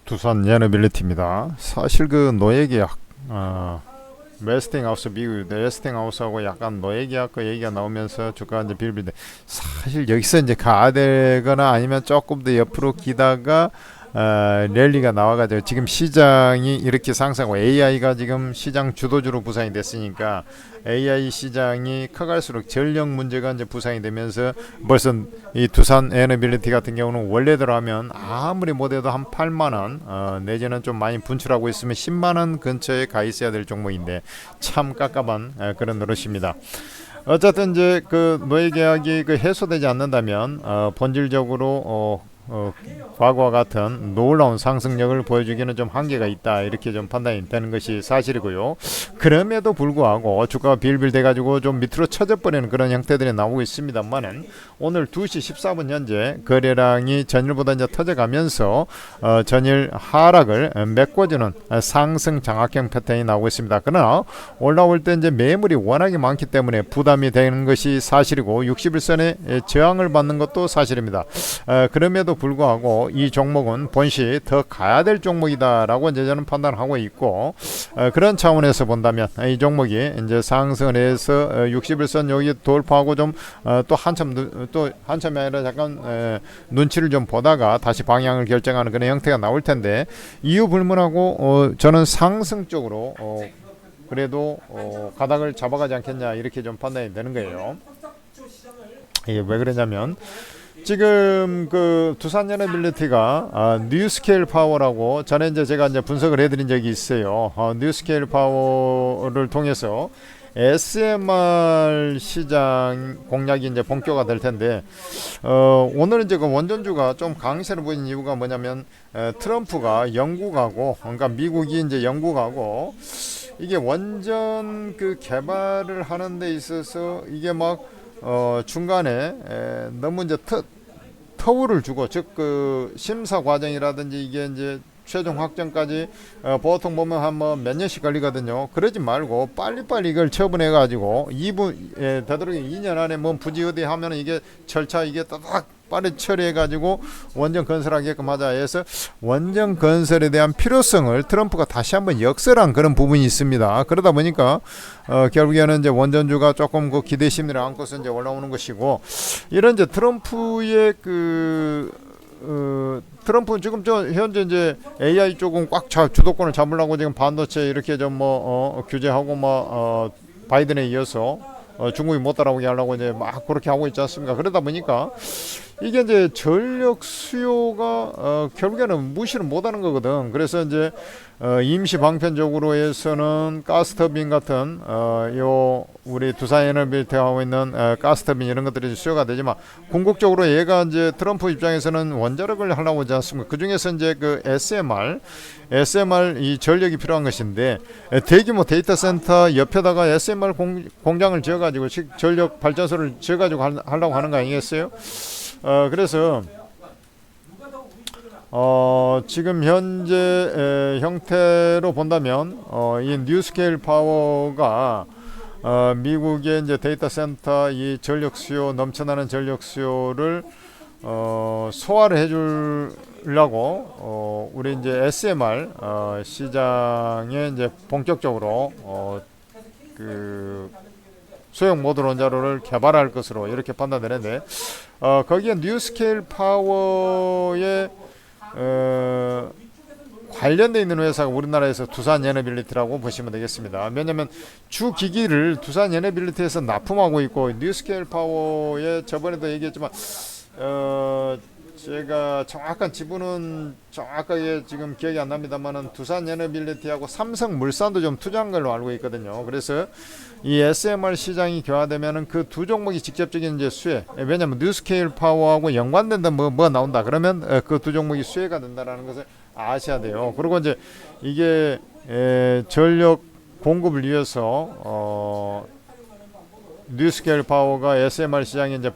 두산 예너빌리티입니다. 사실 그 노예계약, 웨스팅하우스 미국 웨스팅하우스하고 약간 노예계약 그 얘기가 나오면서 주가가 이제 빌빌대. 사실 여기서 이제 가되거나 아니면 조금 더 옆으로 기다가 랠리가 나와가지고 지금 시장이 이렇게 상승하고 AI가 지금 시장 주도주로 부상이 됐으니까 AI 시장이 커갈수록 전력 문제가 이제 부상이 되면서 벌써 이 두산 에너빌리티 같은 경우는 원래대로 하면 아무리 못해도 한 8만원 내지는 좀 많이 분출하고 있으면 10만원 근처에 가 있어야 될 종목인데 참 깝깝한 그런 노릇입니다. 어쨌든 이제 그 노예 계약이 그 해소되지 않는다면 본질적으로 과거와 같은 놀라운 상승력을 보여주기는 좀 한계가 있다, 이렇게 좀 판단이 되는 것이 사실이고요. 그럼에도 불구하고 주가가 빌빌 돼가지고 좀 밑으로 쳐져버리는 그런 형태들이 나오고 있습니다만은 오늘 2시 14분 현재 거래량이 전일보다 이제 터져가면서 전일 하락을 메꿔주는 상승 장악형 패턴이 나오고 있습니다. 그러나 올라올 때 이제 매물이 워낙에 많기 때문에 부담이 되는 것이 사실이고 61선에 저항을 받는 것도 사실입니다. 그럼에도 불구하고 이 종목은 본시 더 가야 될 종목이다라고 이제 저는 판단하고 있고, 그런 차원에서 본다면 이 종목이 이제 상승을 해서 61선 여기 돌파하고 좀 또 한참이 아니라 잠깐 눈치를 좀 보다가 다시 방향을 결정하는 그런 형태가 나올 텐데, 이유 불문하고 저는 상승 쪽으로 그래도 가닥을 잡아가지 않겠냐, 이렇게 좀 판단이 되는 거예요. 이게 왜 그러냐면 지금 그 두산 에너빌리티가 뉴스케일 파워라고 전에 이제 제가 이제 분석을 해드린 적이 있어요. 뉴스케일 파워를 통해서 SMR 시장 공략이 이제 본격화될 텐데, 오늘은 이제 그 원전주가 좀 강세를 보이는 이유가 뭐냐면 트럼프가 영국하고, 그러니까 미국이 이제 영국하고 이게 원전 그 개발을 하는 데 있어서 이게 막 중간에 너무 이제 터울을 주고, 즉 그 심사 과정이라든지 이게 이제 최종 확정까지 보통 보면 한 뭐 몇 년씩 걸리거든요. 그러지 말고 빨리빨리 이걸 처분해 가지고 되도록 2년 안에 뭐 부지의대 하면 이게 절차 이게 따닥 빠르게 처리해 가지고 원전 건설하게끔 하자 해서 원전 건설에 대한 필요성을 트럼프가 다시 한번 역설한 그런 부분이 있습니다. 그러다 보니까 결국에는 이제 원전주가 조금 그 기대 심리를 안고서 이제 올라오는 것이고, 이런 이제 트럼프의 트럼프는 지금 현재 이제 AI 쪽은 꽉 주도권을 잡으려고 지금 반도체 이렇게 좀 규제하고 바이든에 이어서 중국이 못 따라오게 하려고 이제 막 그렇게 하고 있지 않습니까? 그러다 보니까 이게 이제 전력 수요가 결국에는 무시를 못하는 거거든. 그래서 이제 임시 방편적으로 해서는 가스터빈 같은 요 우리 두산에너빌리티가 하고 있는 가스터빈 이런 것들이 수요가 되지만, 궁극적으로 얘가 이제 트럼프 입장에서는 원자력을 하려고 하지 않습니까? 그 중에서 이제 그 SMR 이 전력이 필요한 것인데, 대규모 데이터 센터 옆에다가 SMR 공장을 지어가지고 전력 발전소를 지어가지고 하려고 하는 거 아니겠어요? 그래서 지금 현재 형태로 본다면 이 뉴스케일 파워가 미국의 이제 데이터 센터 이 전력 수요, 넘쳐나는 전력 수요를 소화를 해주려고 우리 이제 SMR 시장에 이제 본격적으로 그 소형 모듈 원자로를 개발할 것으로 이렇게 판단되는데, 거기에 뉴스케일 파워에 관련되어 있는 회사가 우리나라에서 두산 에너빌리티라고 보시면 되겠습니다. 왜냐하면 주 기기를 두산 에너빌리티에서 납품하고 있고, 뉴스케일 파워에 저번에도 얘기했지만 제가 정확한 지분은 정확하게 지금 기억이 안 납니다만은 두산 에너빌리티하고 삼성물산도 좀 투자한 걸로 알고 있거든요. 그래서 이 SMR 시장이 교화되면은 그 두 종목이 직접적인 이제 수혜, 왜냐면 뉴스케일 파워하고 연관된다 뭐 나온다 그러면 그 두 종목이 수혜가 된다라는 것을 아셔야 돼요. 그리고 이제 이게 전력 공급을 위해서 뉴스케일 파워가 SMR 시장에 이제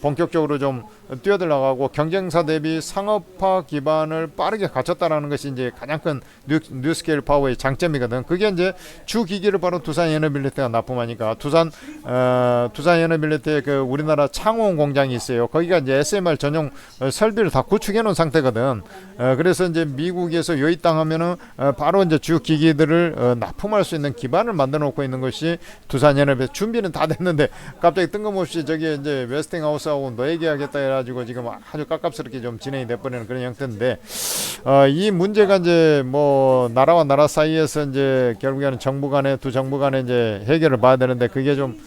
본격적으로 좀 뛰어들어가고 경쟁사 대비 상업화 기반을 빠르게 갖췄다라는 것이 이제 가장 큰 뉴스케일 파워의 장점이거든. 그게 이제 주 기기를 바로 두산 에너빌리티가 납품하니까 두산 에너빌리티의 그 우리나라 창원 공장이 있어요. 거기가 이제 SMR 전용 설비를 다 구축해 놓은 상태거든. 그래서 이제 미국에서 여기 땅 하면은 바로 이제 주 기기들을 납품할 수 있는 기반을 만들어 놓고 있는 것이 두산 에너빌리티. 준비는 다 됐는데 갑자기 뜬금없이 저기 이제 웨스팅하우스하고 노예계약했다 해가지고 지금 아주 깝깝스럽게 좀 진행이 돼버리는 그런 형태인데, 이 문제가 이제 뭐 나라와 나라 사이에서 이제 결국에는 정부 간에 두 정부 간에 이제 해결을 봐야 되는데, 그게 좀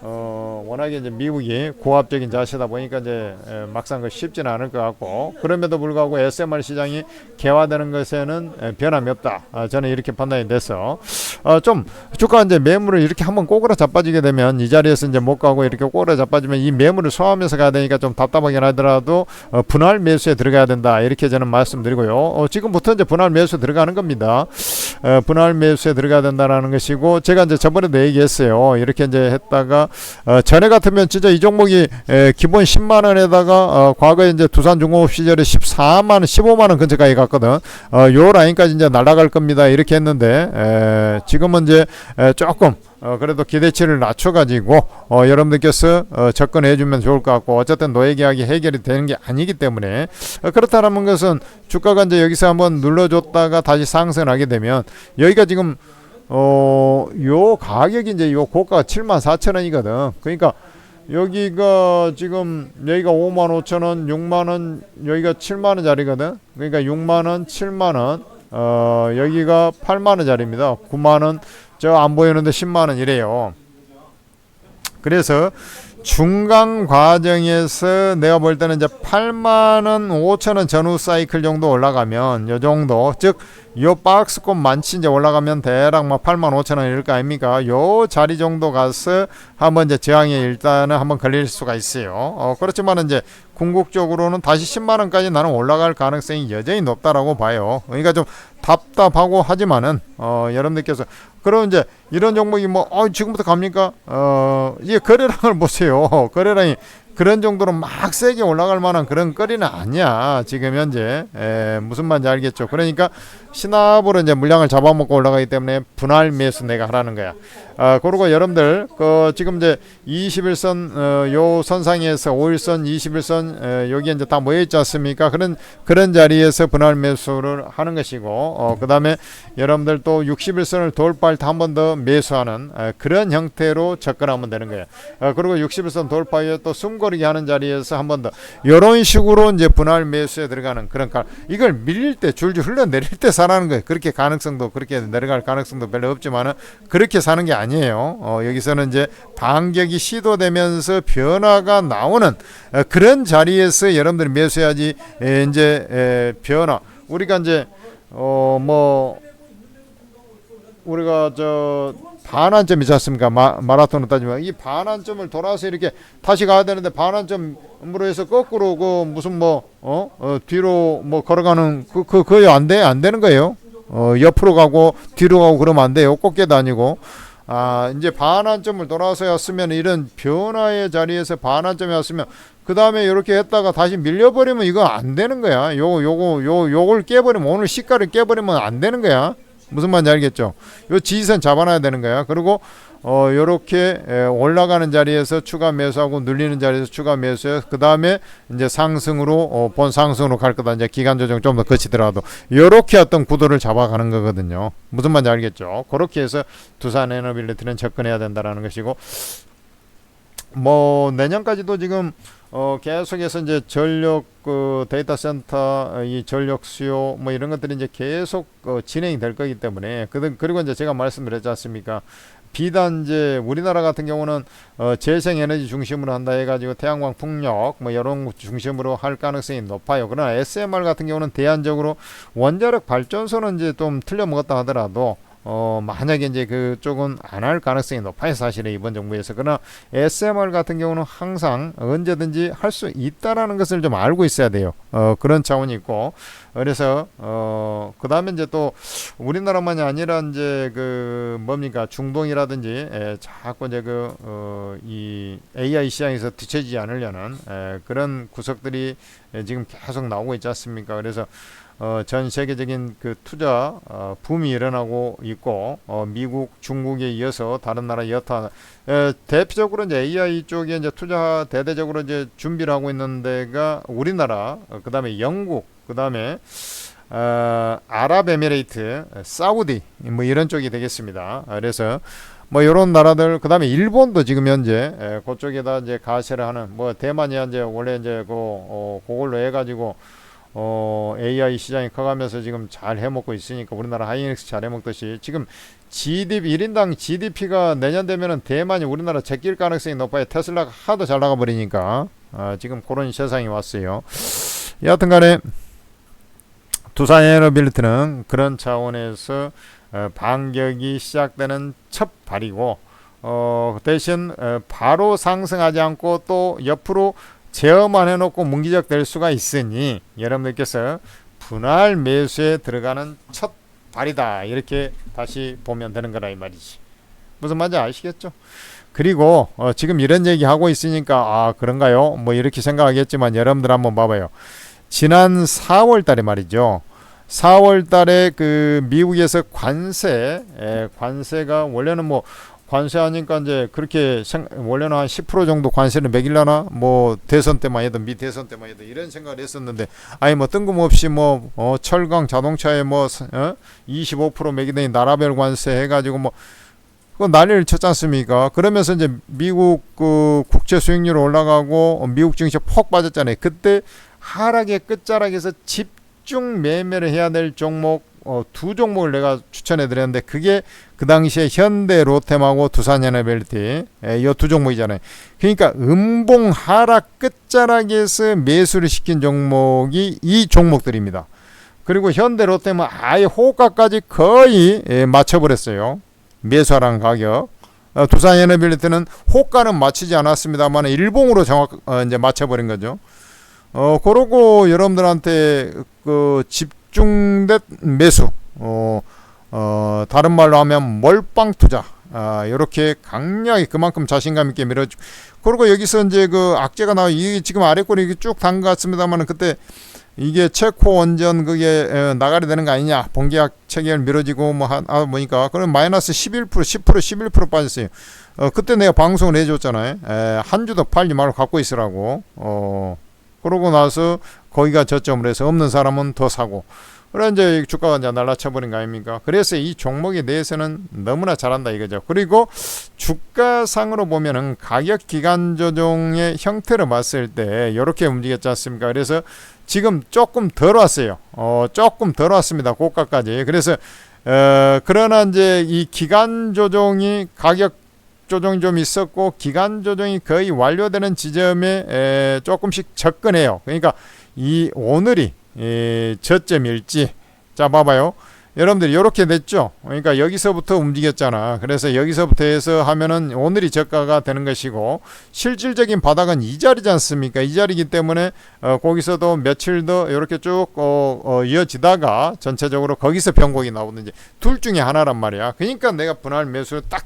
워낙에 이제 미국이 고압적인 자세다 보니까 이제 막상 그 쉽지는 않을 것 같고, 그럼에도 불구하고 SMR 시장이 개화되는 것에는 변함이 없다. 저는 이렇게 판단이 돼서 좀 주가 이제 매물을 이렇게 한번 꼬그라 자빠지게 되면 이 자리에서 이제 못 가고 이렇게 꼬그라 자빠지면 이 매물을 소화하면서 가야 되니까 좀 답답하긴 하더라도 분할 매수에 들어가야 된다, 이렇게 저는 말씀드리고요. 지금부터 이제 분할 매수 들어가는 겁니다. 분할 매수에 들어가야 된다라는 것이고, 제가 이제 저번에도 얘기했어요. 이렇게 이제 했다가 전에 같으면 진짜 이 종목이 기본 10만 원에다가 과거에 이제 두산중공업 시절에 14만 원, 15만 원 근처까지 갔거든. 요 라인까지 이제 날아갈 겁니다, 이렇게 했는데 지금은 이제 조금 그래도 기대치를 낮춰가지고 여러분들께서 접근해 주면 좋을 것 같고, 어쨌든 노예계약이 해결이 되는 게 아니기 때문에 그렇다는 것은 주가가 이제 여기서 한번 눌러줬다가 다시 상승하게 되면, 여기가 지금 요 가격이 이제 요 고가가 74,000원이거든. 그러니까 여기가 지금 여기가 55,000원, 6만원, 여기가 7만원짜리거든. 그러니까 6만원, 7만원, 여기가 8만원짜리입니다. 9만원, 저 안 보이는데 10만원 이래요. 그래서 중간 과정에서 내가 볼 때는 이제 8만원 5천원 전후 사이클 정도 올라가면 요 정도, 즉 요 박스권 많지 이제 올라가면 대략 뭐 8만 5천원 이럴 거 아닙니까? 요 자리 정도 가서 한번 이제 저항에 일단은 한번 걸릴 수가 있어요. 그렇지만 이제 궁극적으로는 다시 10만원까지 나는 올라갈 가능성이 여전히 높다라고 봐요. 그러니까 좀 답답하고 하지만은 여러분들께서 그럼 이제 이런 종목이 뭐 지금부터 갑니까? 이게 거래량을 보세요. 거래량이 그런 정도로 막 세게 올라갈 만한 그런 거리는 아니야 지금 현재. 무슨 말인지 알겠죠? 그러니까 신압으로 이제 물량을 잡아먹고 올라가기 때문에 분할 매수 내가 하라는 거야. 그리고 여러분들 지금 이제 21선 요 선상에서 5일선 21선 여기 이제 다 모여있지 않습니까? 그런 자리에서 분할 매수를 하는 것이고, 그 다음에 여러분들 또 61선을 돌파할 때 한 번 더 매수하는 그런 형태로 접근하면 되는 거예요. 그리고 61선 돌파 후에 또 숨고르기 하는 자리에서 한 번 더 이런 식으로 이제 분할 매수에 들어가는 그런 이걸 밀릴 때 줄줄 흘러내릴 때 사라는 거예요. 그렇게 가능성도, 그렇게 내려갈 가능성도 별로 없지만은 그렇게 사는 게 아니에요. 여기서는 이제 반격이 시도되면서 변화가 나오는 그런 자리에서 여러분들이 매수해야지. 이제 변화, 우리가 이제 뭐 우리가 저 반환점 있지 않습니까? 마라톤을 따지면 이 반환점을 돌아서 이렇게 다시 가야 되는데, 반환점으로 해서 거꾸로 그 무슨 뒤로 뭐 걸어가는 그거 안 되는 거예요. 옆으로 가고 뒤로 가고 그러면 안 돼요. 꽃게도 아니고. 이제 반환점을 돌아서 왔으면, 이런 변화의 자리에서 반환점에 왔으면 그 다음에 이렇게 했다가 다시 밀려버리면 이거 안 되는 거야. 요걸 깨버리면, 오늘 시가를 깨버리면 안 되는 거야. 무슨 말인지 알겠죠? 요 지지선 잡아놔야 되는 거야. 그리고 요렇게 올라가는 자리에서 추가 매수하고 눌리는 자리에서 추가 매수해, 그 다음에 이제 상승으로 본 상승으로 갈 거다. 이제 기간 조정 좀 더 거치더라도 요렇게 어떤 구도를 잡아가는 거거든요. 무슨 말인지 알겠죠? 그렇게 해서 두산 에너빌리티는 접근해야 된다라는 것이고, 뭐 내년까지도 지금 계속해서 이제 전력 데이터 센터 이 전력 수요 뭐 이런 것들이 이제 계속 진행이 될 거기 때문에, 그리고 이제 제가 말씀드렸지 않습니까? 비단 이제 우리나라 같은 경우는 재생 에너지 중심으로 한다 해가지고 태양광, 풍력 뭐 이런 중심으로 할 가능성이 높아요. 그러나 SMR 같은 경우는 대안적으로 원자력 발전소는 이제 좀 틀려 먹었다 하더라도 만약에 이제 그쪽은 안 할 가능성이 높아요. 사실은 이번 정부에서. 그러나 SMR 같은 경우는 항상 언제든지 할 수 있다라는 것을 좀 알고 있어야 돼요. 그런 차원이 있고. 그래서 그 다음에 이제 또 우리나라만이 아니라 이제 그 뭡니까 중동이라든지 자꾸 이제 이 AI 시장에서 뒤처지지 않으려는 그런 구석들이 지금 계속 나오고 있지 않습니까? 그래서 전 세계적인 그 투자 붐이 일어나고 있고 미국, 중국에 이어서 다른 나라 여타 대표적으로 이제 AI 쪽에 이제 투자 대대적으로 이제 준비를 하고 있는 데가 우리나라, 그다음에 영국, 그다음에 아랍에미레이트, 사우디 뭐 이런 쪽이 되겠습니다. 그래서 뭐 이런 나라들 그다음에 일본도 지금 현재 그쪽에다 이제 가세를 하는 뭐 대만이 이제 원래 이제 그걸로 해가지고 AI 시장이 커가면서 지금 잘 해먹고 있으니까 우리나라 하이닉스 잘 해먹듯이 지금 GDP 1인당 GDP가 내년 되면은 대만이 우리나라 제낄 가능성이 높아요. 테슬라가 하도 잘 나가 버리니까 지금 그런 세상이 왔어요. 여하튼간에 두산에너빌리티는 그런 차원에서 반격이 시작되는 첫 발이고 대신 바로 상승하지 않고 또 옆으로 제어만 해놓고 문기적 될 수가 있으니 여러분들께서 분할 매수에 들어가는 첫 발이다 이렇게 다시 보면 되는 거라 이 말이지. 무슨 말인지 아시겠죠? 그리고 지금 이런 얘기 하고 있으니까 그런가요? 뭐 이렇게 생각하겠지만 여러분들 한번 봐봐요. 지난 4월 달에 말이죠. 4월 달에 그 미국에서 관세가 원래는 뭐 관세하니까 이제 그렇게 원래는 한 10% 정도 관세를 매길라나 뭐 대선 때만 해도 미 대선 때만 해도 이런 생각을 했었는데 아니 뭐 뜬금없이 뭐 철강 자동차에 뭐 25% 매기더니 나라별 관세 해가지고 뭐 그 난리를 쳤지 않습니까? 그러면서 이제 미국 그 국채 수익률 올라가고 미국 증시 폭 빠졌잖아요. 그때 하락의 끝자락에서 집중 매매를 해야 될 종목 두 종목을 내가 추천해 드렸는데 그게 그 당시에 현대 로템하고 두산에너빌리티 이 두 종목이잖아요. 그러니까 음봉 하락 끝자락에서 매수를 시킨 종목이 이 종목들입니다. 그리고 현대 로템은 아예 호가까지 거의 맞춰버렸어요. 매수하라는 가격. 두산에너빌리티는 호가는 맞추지 않았습니다만 일봉으로 이제 맞춰버린 거죠. 그러고 여러분들한테 그 집중된 매수, 다른 말로 하면 몰빵 투자, 이렇게 강력히 그만큼 자신감 있게 밀어주고, 그리고 여기서 이제 그 악재가 나와, 이게 지금 아래 꼴이 이렇게 쭉 담갔습니다만 그때 이게 체코 원전 그게 나가리 되는 거 아니냐, 본계약 체결 미뤄지고 뭐니까, 그럼 마이너스 11%, 10%, 11% 빠졌어요. 그때 내가 방송을 해줬잖아요. 한 주도 팔지 말고 갖고 있으라고. 그러고 나서 거기가 저점을 해서 없는 사람은 더 사고 그래 이제 주가가 이제 날라쳐버린 거 아닙니까? 그래서 이 종목에 대해서는 너무나 잘한다 이거죠. 그리고 주가상으로 보면은 가격 기간 조정의 형태를 봤을 때 이렇게 움직였지 않습니까? 그래서 지금 조금 덜 왔어요. 조금 덜 왔습니다. 고가까지. 그래서 그러나 이제 이 기간 조정이 가격 조정이 좀 있었고 기간 조정이 거의 완료되는 지점에 조금씩 접근해요. 그러니까 이 오늘이 저점일지 자 봐봐요. 여러분들 이렇게 됐죠. 그러니까 여기서부터 움직였잖아. 그래서 여기서부터 해서 하면은 오늘이 저가가 되는 것이고 실질적인 바닥은 이 자리지 않습니까? 이 자리이기 때문에 거기서도 며칠 더 이렇게 쭉 이어지다가 전체적으로 거기서 변곡이 나오든지 둘 중에 하나란 말이야. 그러니까 내가 분할 매수 딱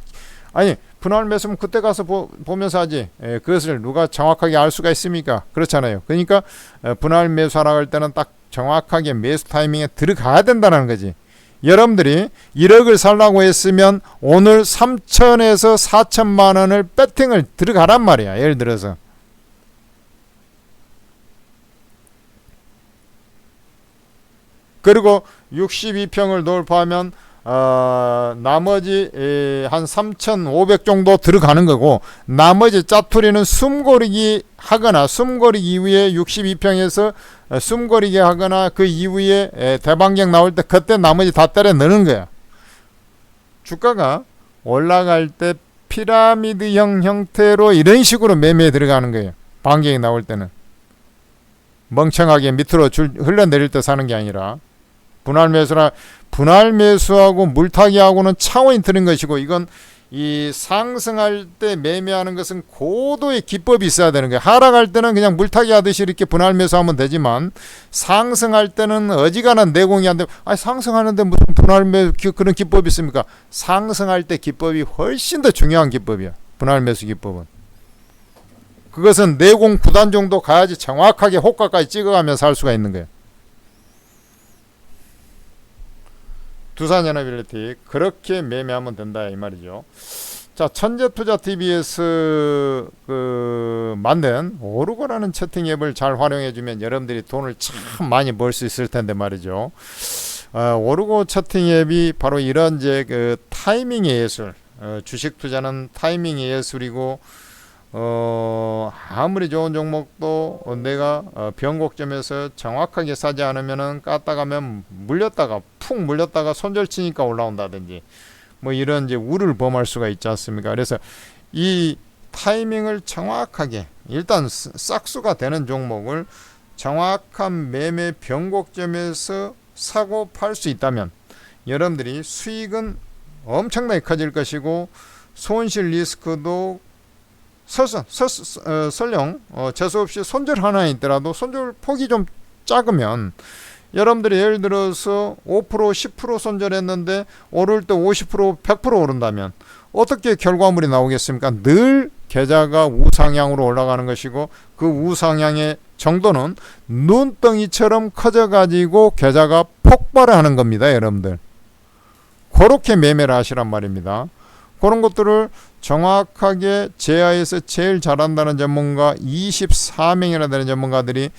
분할 매수면 그때 가서 보면서 하지. 그것을 누가 정확하게 알 수가 있습니까? 그렇잖아요. 그러니까 분할 매수하라고 할 때는 딱 정확하게 매수 타이밍에 들어가야 된다는 거지. 여러분들이 1억을 살라고 했으면 오늘 3천에서 4천만 원을 배팅을 들어가란 말이야. 예를 들어서. 그리고 62평을 돌파하면 나머지 한 3,500 정도 들어가는 거고 나머지 짜투리는 숨고르기 하거나 숨고르기 이후에 62평에서 숨고르기 하거나 그 이후에 대반격 나올 때 그때 나머지 다 때려 넣는 거야. 주가가 올라갈 때 피라미드형 형태로 이런 식으로 매매에 들어가는 거예요. 반격이 나올 때는 멍청하게 밑으로 흘러내릴 때 사는 게 아니라 분할 매수하고 물타기하고는 차원이 다른 것이고, 이건 이 상승할 때 매매하는 것은 고도의 기법이 있어야 되는 거예요. 하락할 때는 그냥 물타기 하듯이 이렇게 분할 매수하면 되지만, 상승할 때는 어지간한 내공이 안 되면, 상승하는데 무슨 분할 매수 그런 기법이 있습니까? 상승할 때 기법이 훨씬 더 중요한 기법이야. 분할 매수 기법은. 그것은 내공 9단 정도 가야지 정확하게 호가까지 찍어가면서 할 수가 있는 거예요. 두산에너빌리티 그렇게 매매하면 된다 이 말이죠. 자, 천재투자TV에서 만든 오르고라는 채팅 앱을 잘 활용해주면 여러분들이 돈을 참 많이 벌 수 있을 텐데 말이죠. 오르고 채팅 앱이 바로 이런 타이밍의 예술, 주식 투자는 타이밍의 예술이고, 아무리 좋은 종목도 내가 변곡점에서 정확하게 사지 않으면은 깠다가면 푹 물렸다가 손절치니까 올라온다든지 뭐 이런 우를 범할 수가 있지 않습니까? 그래서 이 타이밍을 정확하게, 일단 싹수가 되는 종목을 정확한 매매 변곡점에서 사고 팔 수 있다면 여러분들이 수익은 엄청나게 커질 것이고, 손실 리스크도 설령 재수없이 손절 하나 있더라도 손절 폭이 좀 작으면, 여러분들이 예를 들어서 5% 10% 손절했는데 오를 때 50% 100% 오른다면 어떻게 결과물이 나오겠습니까? 늘 계좌가 우상향으로 올라가는 것이고, 그 우상향의 정도는 눈덩이처럼 커져가지고 계좌가 폭발하는 겁니다. 여러분들 그렇게 매매를 하시란 말입니다. 그런 것들을 정확하게 제야에서 제일 잘한다는 전문가 24명이나 되는 전문가들이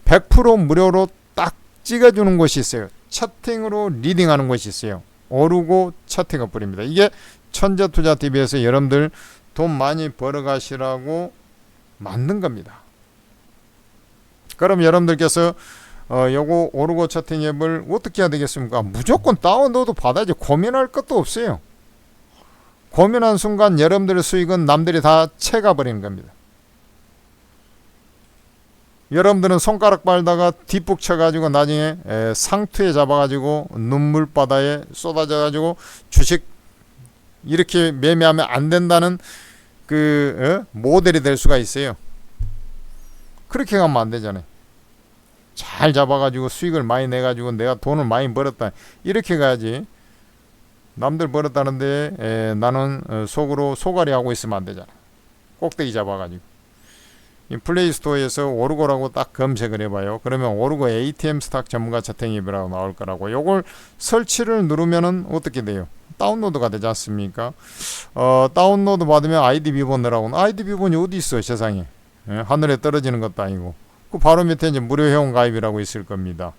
100% 무료로 딱 찍어주는 곳이 있어요. 채팅으로 리딩하는 곳이 있어요. 오르고 채팅 어플입니다. 이게 천재투자TV에서 여러분들 돈 많이 벌어가시라고 만든 겁니다. 그럼 여러분들께서 요거 오르고 채팅 앱을 어떻게 해야 되겠습니까? 무조건 다운로드 받아야지. 고민할 것도 없어요. 고민한 순간 여러분들의 수익은 남들이 다 채가버리는 겁니다. 여러분들은 손가락 빨다가 뒷북 쳐가지고 나중에 상투에 잡아가지고 눈물바다에 쏟아져가지고 주식 이렇게 매매하면 안 된다는 모델이 될 수가 있어요. 그렇게 가면 안 되잖아요. 잘 잡아가지고 수익을 많이 내가지고 내가 돈을 많이 벌었다, 이렇게 가야지. 남들 벌었다는데 나는 속으로 소갈이 하고 있으면 안 되잖아. 꼭대기 잡아가지고. 이 플레이스토어에서 오르고라고 딱 검색을 해봐요. 그러면 오르고 ATM 스탁 전문가 채팅 앱이라고 나올 거라고. 요걸 설치를 누르면은 어떻게 돼요? 다운로드가 되지 않습니까? 다운로드 받으면 아이디 비번 넣으라고. 아이디 비번이 어디 있어요, 세상에? 하늘에 떨어지는 것도 아니고. 그 바로 밑에 이제 무료 회원 가입이라고 있을 겁니다.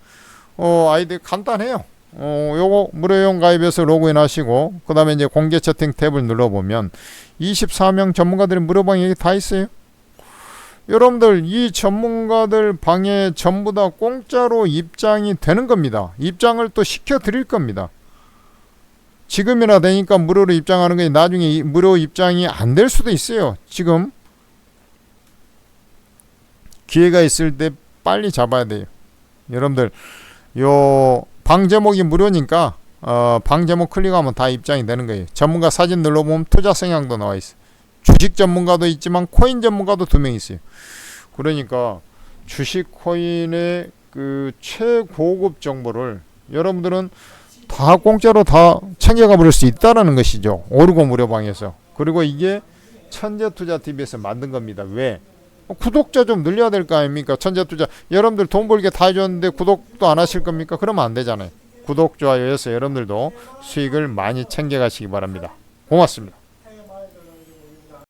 아이디 간단해요. 요거 무료 회원 가입해서 로그인 하시고, 그 다음에 이제 공개 채팅 탭을 눌러보면 24명 전문가들의 무료 방이 여기 다 있어요. 여러분들 이 전문가들 방에 전부 다 공짜로 입장이 되는 겁니다. 입장을 또 시켜 드릴 겁니다. 지금이나 되니까 무료로 입장하는 게 나중에 무료 입장이 안 될 수도 있어요. 지금 기회가 있을 때 빨리 잡아야 돼요. 여러분들 요 방 제목이 무료니까 방 제목 클릭하면 다 입장이 되는 거예요. 전문가 사진 눌러보면 투자 성향도 나와 있어요. 주식 전문가도 있지만 코인 전문가도 2명 있어요. 그러니까 주식 코인의 최고급 정보를 여러분들은 다 공짜로 다 챙겨가 버릴 수 있다는 것이죠. 오르고 무료방에서. 그리고 이게 천재투자TV에서 만든 겁니다. 왜? 구독자 좀 늘려야 될 거 아닙니까? 천재투자 여러분들 돈 벌게 다 해줬는데 구독도 안 하실 겁니까? 그러면 안 되잖아요. 구독, 좋아요해서 여러분들도 수익을 많이 챙겨가시기 바랍니다. 고맙습니다.